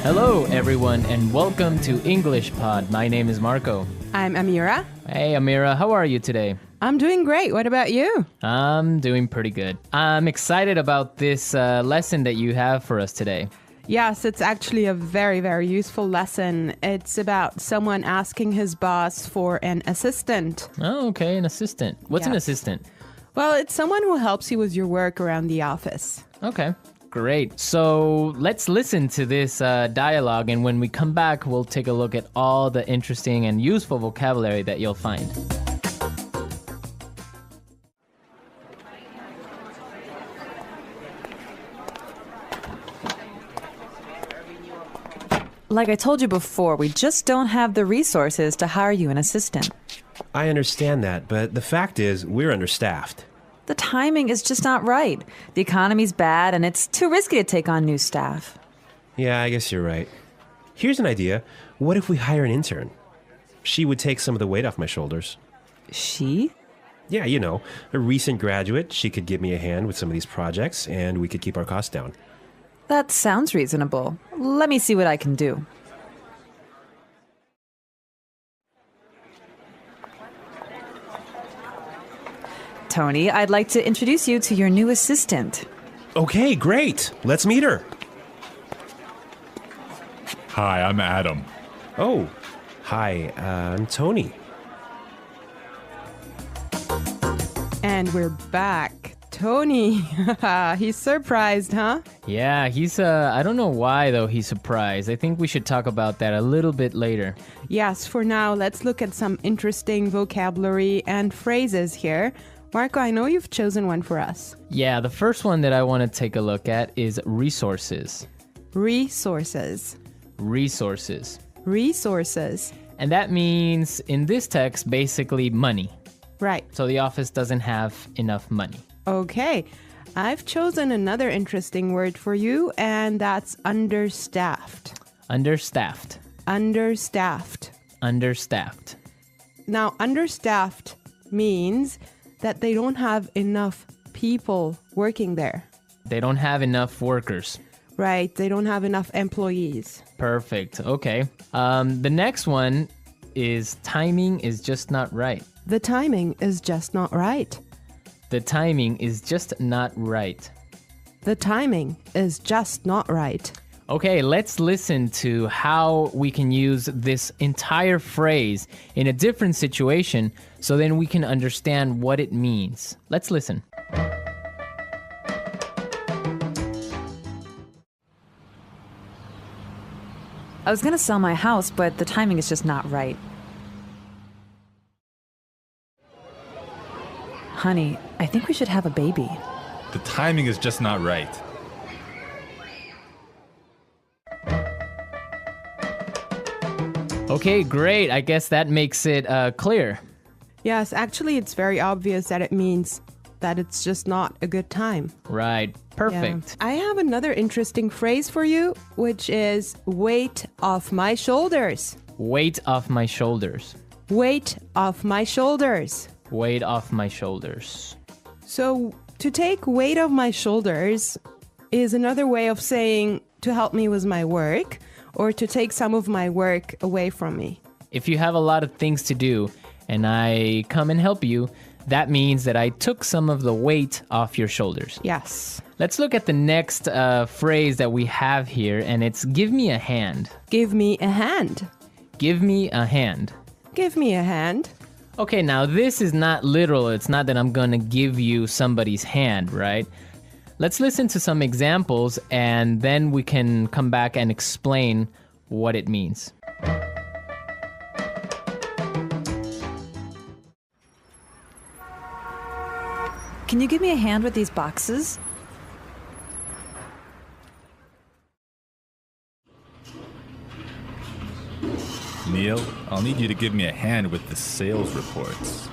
Hello, everyone, and welcome to English Pod. My name is Marco. I'm Amira. Hey, Amira, how are you today? I'm doing great. What about you? I'm doing pretty good. I'm excited about this lesson that you have for us today. Yes, it's actually a very, very useful lesson. It's about someone asking his boss for an assistant. Oh, okay, an assistant. What's an Yes. assistant? Well, it's someone who helps you with your work around the office. Okay, great. So let's listen to this dialogue, and when we come back, we'll take a look at all the interesting and useful vocabulary that you'll find. Like I told you before, we just don't have the resources to hire you an assistant. I understand that, but the fact is, we're understaffed. The timing is just not right. The economy's bad, and it's too risky to take on new staff. Yeah, I guess you're right. Here's an idea. What if we hire an intern? She would take some of the weight off my shoulders. She? Yeah, you know, a recent graduate. She could give me a hand with some of these projects, and we could keep our costs down. That sounds reasonable. Let me see what I can do. Tony, I'd like to introduce you to your new assistant. Okay, great. Let's meet her. Hi, I'm Adam. Oh, hi, I'm Tony. And we're back. Tony. He's surprised, huh? Yeah, I don't know why, though, he's surprised. I think we should talk about that a little bit later. Yes, for now, let's look at some interesting vocabulary and phrases here. Marco, I know you've chosen one for us. Yeah, the first one that I want to take a look at is resources. Resources. Resources. Resources. And that means, in this text, basically money. Right. So the office doesn't have enough money. Okay. I've chosen another interesting word for you, and that's understaffed. Understaffed. Understaffed. Understaffed. Now, understaffed means that they don't have enough people working there. They don't have enough workers. Right. They don't have enough employees. Perfect. Okay. The next one is timing is just not right. The timing is just not right. The timing is just not right. The timing is just not right. Okay, let's listen to how we can use this entire phrase in a different situation so then we can understand what it means. Let's listen. I was going to sell my house, but the timing is just not right. Honey, I think we should have a baby. The timing is just not right. Okay, great. I guess that makes it clear. Yes, actually, it's very obvious that it means that it's just not a good time. Right. Perfect. Yeah. I have another interesting phrase for you, which is weight off my shoulders. Weight off my shoulders. Weight off my shoulders. Weight off my shoulders. So, to take weight off my shoulders is another way of saying to help me with my work or to take some of my work away from me. If you have a lot of things to do and I come and help you, that means that I took some of the weight off your shoulders. Yes. Let's look at the next phrase that we have here, and it's give me a hand. Give me a hand. Give me a hand. Give me a hand. Okay, now this is not literal. It's not that I'm gonna give you somebody's hand, right? Let's listen to some examples and then we can come back and explain what it means. Can you give me a hand with these boxes? Neil, I'll need you to give me a hand with the sales reports.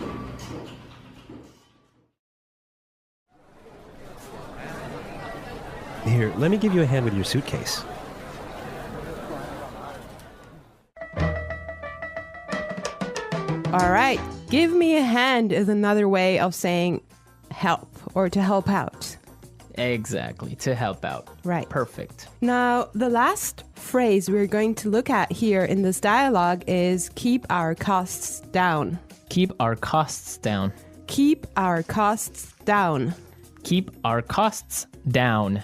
Here, let me give you a hand with your suitcase. All right. Give me a hand is another way of saying help or to help out. Exactly, to help out. Right. Perfect. Now, the last phrase we're going to look at here in this dialogue is keep our costs down. Keep our costs down. Keep our costs down. Keep our costs down.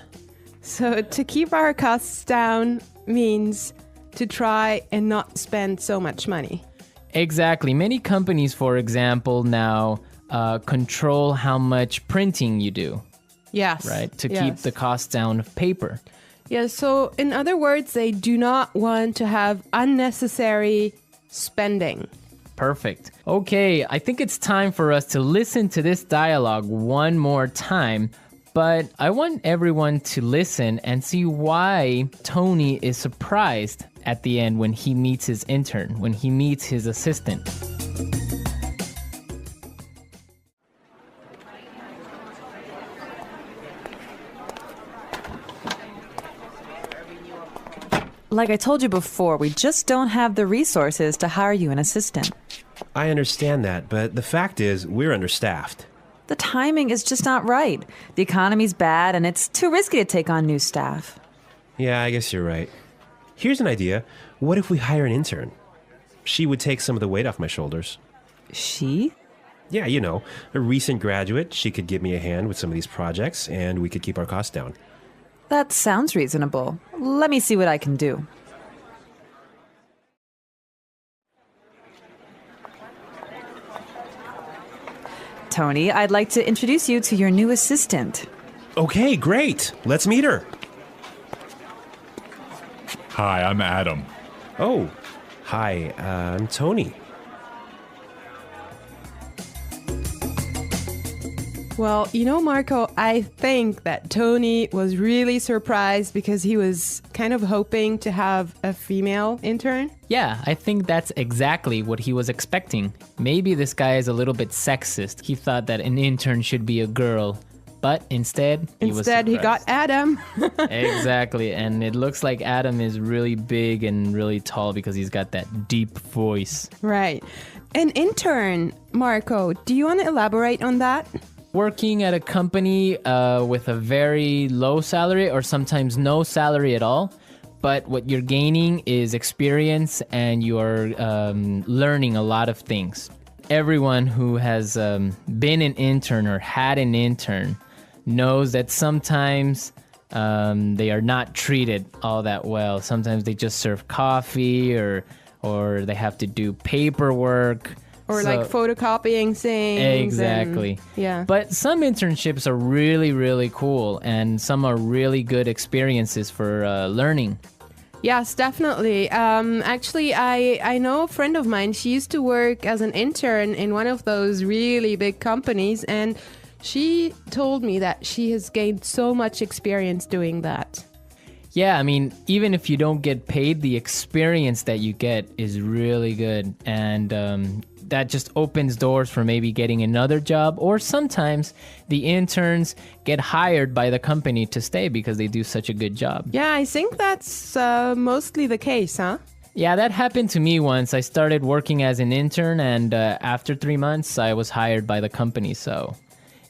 So to keep our costs down means to try and not spend so much money. Exactly. Many companies, for example, now control how much printing you do, Yes. right? To yes. keep the costs down of paper. Yeah, so in other words, they do not want to have unnecessary spending. Perfect. Okay, I think it's time for us to listen to this dialogue one more time, but I want everyone to listen and see why Tony is surprised at the end when he meets his intern, when he meets his assistant. Like I told you before, we just don't have the resources to hire you an assistant. I understand that, but the fact is, we're understaffed. The timing is just not right. The economy's bad, and it's too risky to take on new staff. Yeah, I guess you're right. Here's an idea. What if we hire an intern? She would take some of the weight off my shoulders. She? Yeah, you know, a recent graduate. She could give me a hand with some of these projects, and we could keep our costs down. That sounds reasonable. Let me see what I can do. Tony, I'd like to introduce you to your new assistant. Okay, great. Let's meet her. Hi, I'm Adam. Oh, hi, I'm Tony. Well, you know, Marco, I think that Tony was really surprised because he was kind of hoping to have a female intern. Yeah, I think that's exactly what he was expecting. Maybe this guy is a little bit sexist. He thought that an intern should be a girl, but instead he got Adam. Exactly, and it looks like Adam is really big and really tall because he's got that deep voice. Right. An intern, Marco, do you want to elaborate on that? Working at a company with a very low salary or sometimes no salary at all, but what you're gaining is experience and you're learning a lot of things. Everyone who has been an intern or had an intern knows that sometimes they are not treated all that well. Sometimes they just serve coffee or they have to do paperwork. Or like photocopying things. Exactly. Yeah. But some internships are really, really cool, and some are really good experiences for learning. Yes, definitely. Actually, I know a friend of mine. She used to work as an intern in one of those really big companies, and she told me that she has gained so much experience doing that. Yeah, I mean, even if you don't get paid, the experience that you get is really good, and that just opens doors for maybe getting another job, or sometimes the interns get hired by the company to stay because they do such a good job. Yeah, I think that's mostly the case, huh? Yeah, that happened to me once. I started working as an intern, and after 3 months, I was hired by the company, so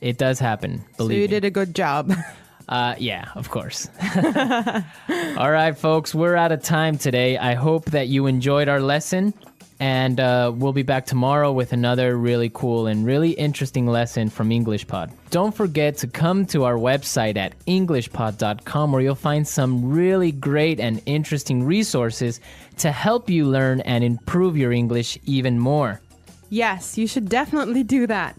it does happen, believe me. So you did a good job. Yeah, of course. All right, folks, we're out of time today. I hope that you enjoyed our lesson. And we'll be back tomorrow with another really cool and really interesting lesson from EnglishPod. Don't forget to come to our website at englishpod.com where you'll find some really great and interesting resources to help you learn and improve your English even more. Yes, you should definitely do that.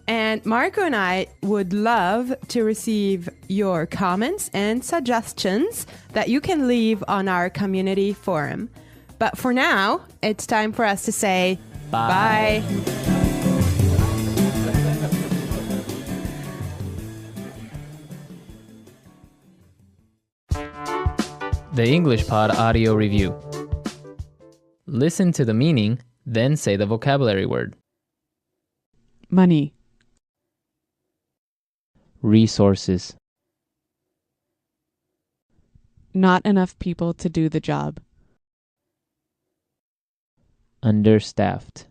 And Marco and I would love to receive your comments and suggestions that you can leave on our community forum. But for now, it's time for us to say bye. The English Pod Audio Review. Listen to the meaning, then say the vocabulary word. Money. Resources. Not enough people to do the job. Understaffed.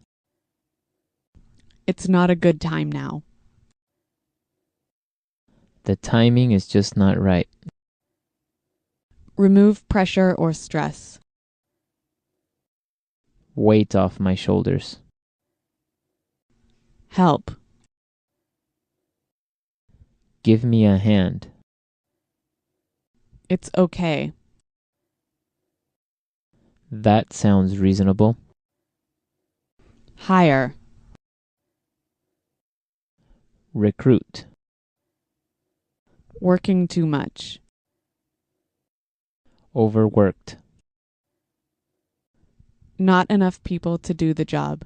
It's not a good time now. The timing is just not right. Remove pressure or stress. Weight off my shoulders. Help. Give me a hand. It's okay. That sounds reasonable. Hire. Recruit. Working too much. Overworked. Not enough people to do the job.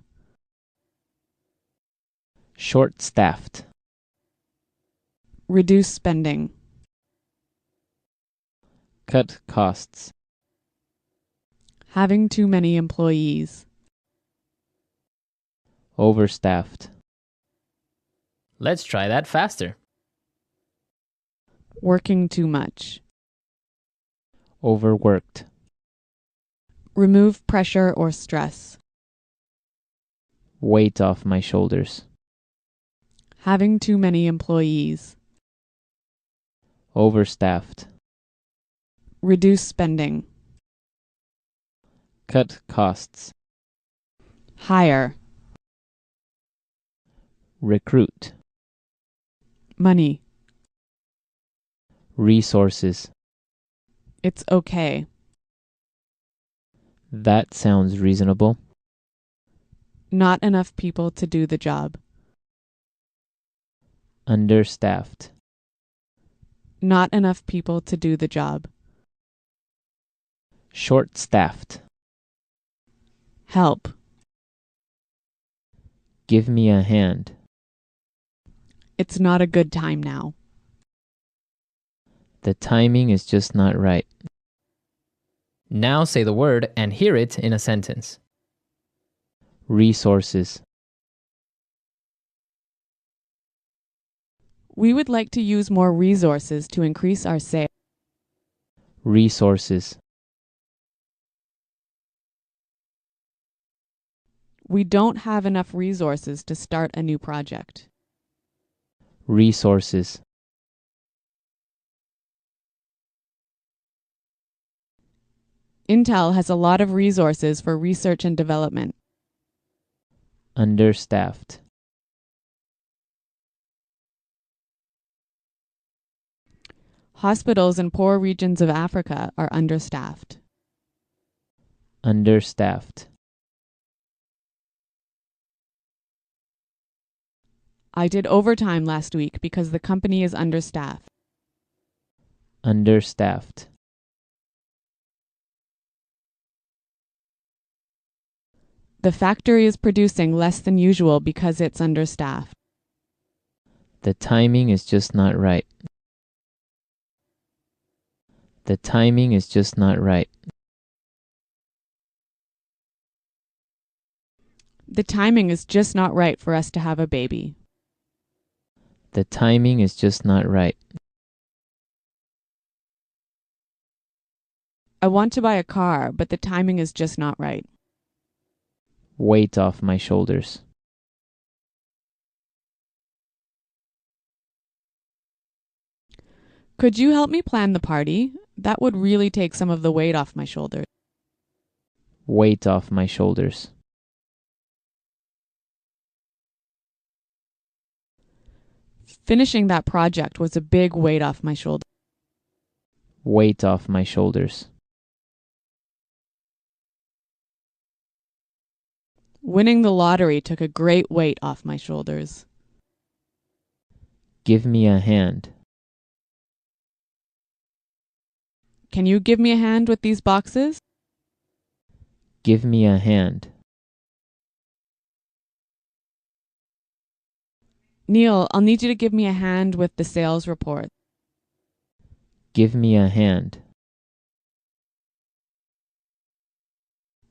Short-staffed. Reduce spending. Cut costs. Having too many employees. Overstaffed. Let's try that faster. Working too much. Overworked. Remove pressure or stress. Weight off my shoulders. Having too many employees. Overstaffed. Reduce spending. Cut costs. Hire. Recruit. Money. Resources. It's okay. That sounds reasonable. Not enough people to do the job. Understaffed. Not enough people to do the job. Short-staffed. Help. Give me a hand. It's not a good time now. The timing is just not right. Now say the word and hear it in a sentence. Resources. We would like to use more resources to increase our sales. Resources. We don't have enough resources to start a new project. Resources. Intel has a lot of resources for research and development. Understaffed. Hospitals in poor regions of Africa are understaffed. Understaffed. I did overtime last week because the company is understaffed. Understaffed. The factory is producing less than usual because it's understaffed. The timing is just not right. The timing is just not right. The timing is just not right for us to have a baby. The timing is just not right. I want to buy a car, but the timing is just not right. Weight off my shoulders. Could you help me plan the party? That would really take some of the weight off my shoulders. Weight off my shoulders. Finishing that project was a big weight off my shoulders. Weight off my shoulders. Winning the lottery took a great weight off my shoulders. Give me a hand. Can you give me a hand with these boxes? Give me a hand. Neil, I'll need you to give me a hand with the sales report. Give me a hand.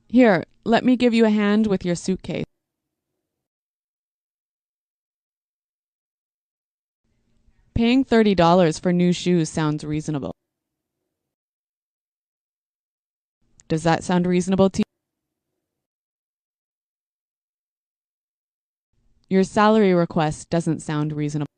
Here, let me give you a hand with your suitcase. Paying $30 for new shoes sounds reasonable. Does that sound reasonable to you? Your salary request doesn't sound reasonable.